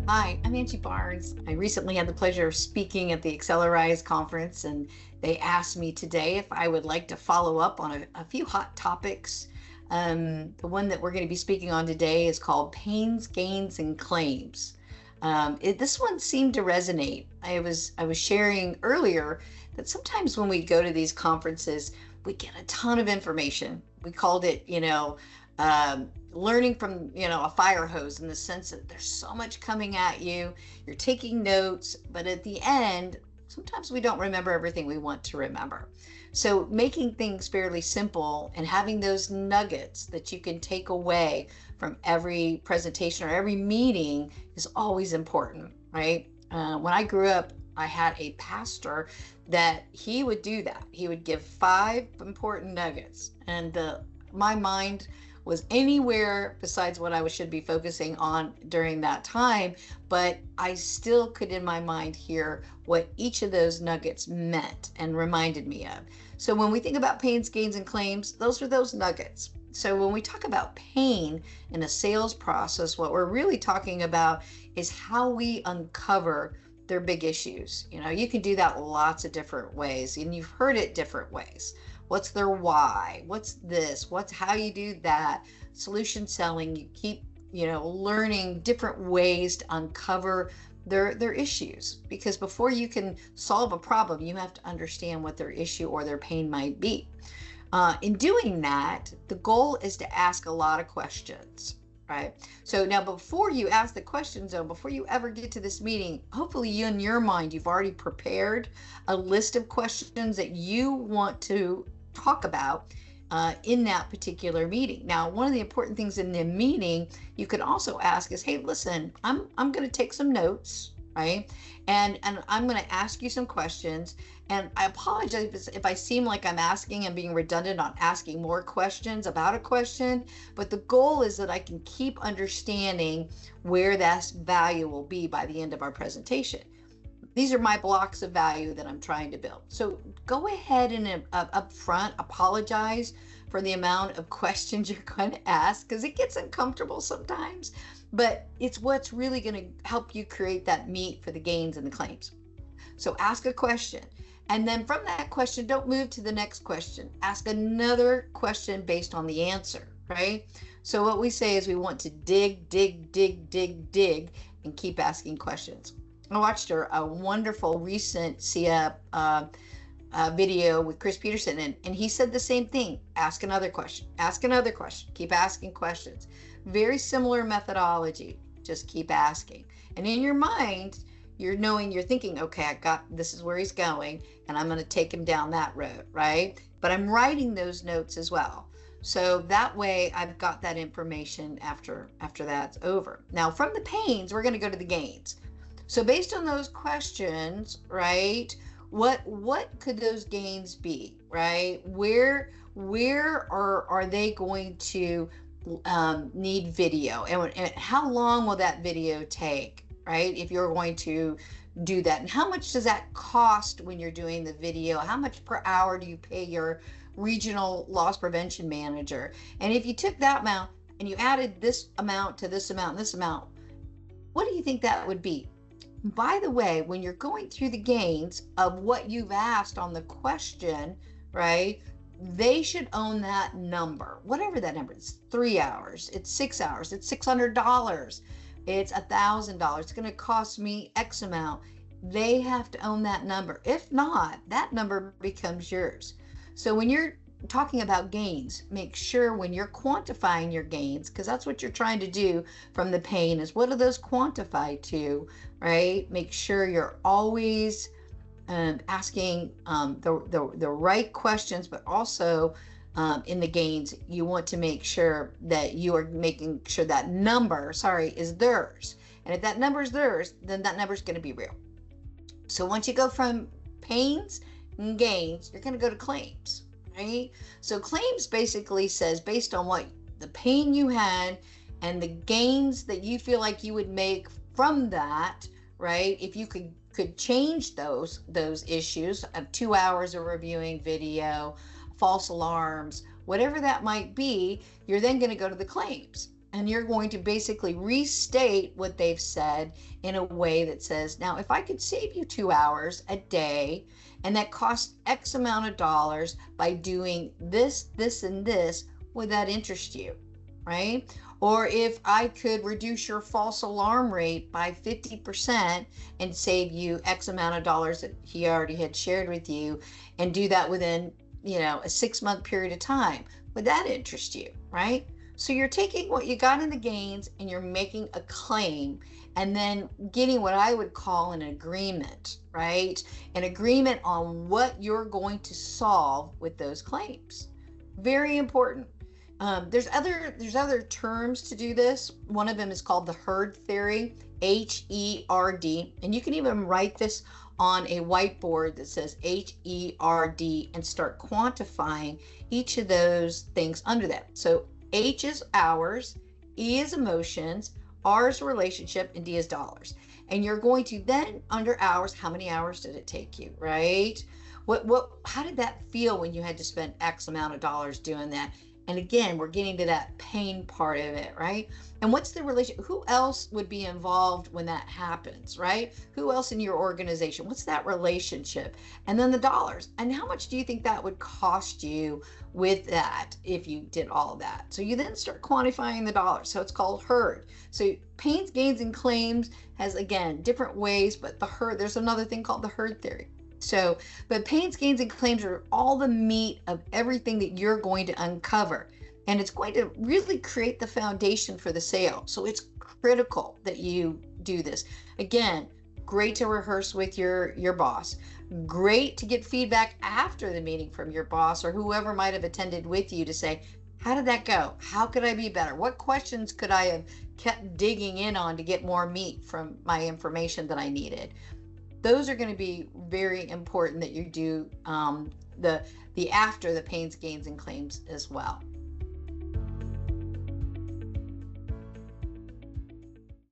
Hi, I'm Angie Barnes. I recently had the pleasure of speaking at the AcceleRISE conference, and they asked me today if I would like to follow up on a few hot topics. The one that we're going to be speaking on today is called Pains, Gains, and Claims. This one seemed to resonate. I was sharing earlier that sometimes when we go to these conferences, we get a ton of information. We called it, learning from a fire hose, in the sense that there's so much coming at you, you're taking notes, but at the end sometimes we don't remember everything we want to remember. So making things fairly simple and having those nuggets that you can take away from every presentation or every meeting is always important, right? When I grew up, I had a pastor that he would do that. He would give 5 important nuggets, and my mind was anywhere besides what I should be focusing on during that time, but I still could in my mind hear what each of those nuggets meant and reminded me of. So when we think about pains, gains, and claims, those are those nuggets. So when we talk about pain in a sales process, what we're really talking about is how we uncover their big issues. You can do that lots of different ways, and you've heard it different ways. What's their why? What's this? What's how you do that? Solution selling, you keep, learning different ways to uncover their issues, because before you can solve a problem, you have to understand what their issue or their pain might be. In doing that, the goal is to ask a lot of questions. Right. So now, before you ask the questions, though, before you ever get to this meeting, hopefully you, in your mind, you've already prepared a list of questions that you want to talk about in that particular meeting. Now, one of the important things in the meeting you could also ask is, hey, listen, I'm going to take some notes, right? And I'm going to ask you some questions. And I apologize if I seem like I'm asking and being redundant on asking more questions about a question, but the goal is that I can keep understanding where that value will be by the end of our presentation. These are my blocks of value that I'm trying to build. So go ahead and up front apologize for the amount of questions you're going to ask, because it gets uncomfortable sometimes, but it's what's really going to help you create that meat for the gains and the claims. So ask a question, and then from that question, don't move to the next question. Ask another question based on the answer, right? So what we say is we want to dig, and keep asking questions. I watched a wonderful recent SIA video with Chris Peterson, and he said the same thing. Ask another question, keep asking questions. Very similar methodology, just keep asking. And in your mind, you're thinking, okay, this is where he's going, and I'm going to take him down that road, right? But I'm writing those notes as well. So that way I've got that information after that's over. Now, from the pains, we're going to go to the gains. So based on those questions, right, what could those gains be, right? Where are they going to need video, and how long will that video take, right, if you're going to do that? And how much does that cost when you're doing the video? How much per hour do you pay your regional loss prevention manager? And if you took that amount and you added this amount to this amount and this amount, what do you think that would be? By the way, when you're going through the gains of what you've asked on the question, right, they should own that number, whatever that number is. 3 hours, it's 6 hours, it's $600, it's $1,000, it's going to cost me X amount. They have to own that number. If not, that number becomes yours. So when you're talking about gains, make sure when you're quantifying your gains, because that's what you're trying to do from the pain, is what do those quantify to, right? Make sure you're always asking the right questions, but also in the gains, you want to make sure that you are making sure that number, is theirs. And if that number is theirs, then that number is going to be real. So once you go from pains and gains, you're going to go to claims, right? So claims basically says, based on what the pain you had and the gains that you feel like you would make from that, right? If you could change those issues of 2 hours of reviewing video, false alarms, whatever that might be, you're then going to go to the claims. And you're going to basically restate what they've said in a way that says, now, if I could save you 2 hours a day, and that costs X amount of dollars by doing this, this, and this, would that interest you? Right? Or if I could reduce your false alarm rate by 50% and save you X amount of dollars that he already had shared with you, and do that within, a 6-month period of time, would that interest you? Right? So you're taking what you got in the gains and you're making a claim, and then getting what I would call an agreement, right? An agreement on what you're going to solve with those claims. Very important. There's other terms to do this. One of them is called the herd theory, HERD, and you can even write this on a whiteboard that says HERD and start quantifying each of those things under that. So H is hours, E is emotions, R is relationship, and D is dollars. And you're going to then, under hours, how many hours did it take you, right? How did that feel when you had to spend X amount of dollars doing that? And again, we're getting to that pain part of it, right? And what's the relation? Who else would be involved when that happens, right? Who else in your organization? What's that relationship? And then the dollars. And how much do you think that would cost you with that if you did all of that? So you then start quantifying the dollars. So it's called herd. So pains, gains, and claims has, again, different ways, but the herd, there's another thing called the herd theory. So, but pains, gains, and claims are all the meat of everything that you're going to uncover. And it's going to really create the foundation for the sale. So it's critical that you do this. Again, great to rehearse with your boss. Great to get feedback after the meeting from your boss or whoever might have attended with you to say, how did that go? How could I be better? What questions could I have kept digging in on to get more meat from my information that I needed? Those are going to be very important that you do the after the pains, gains, and claims as well.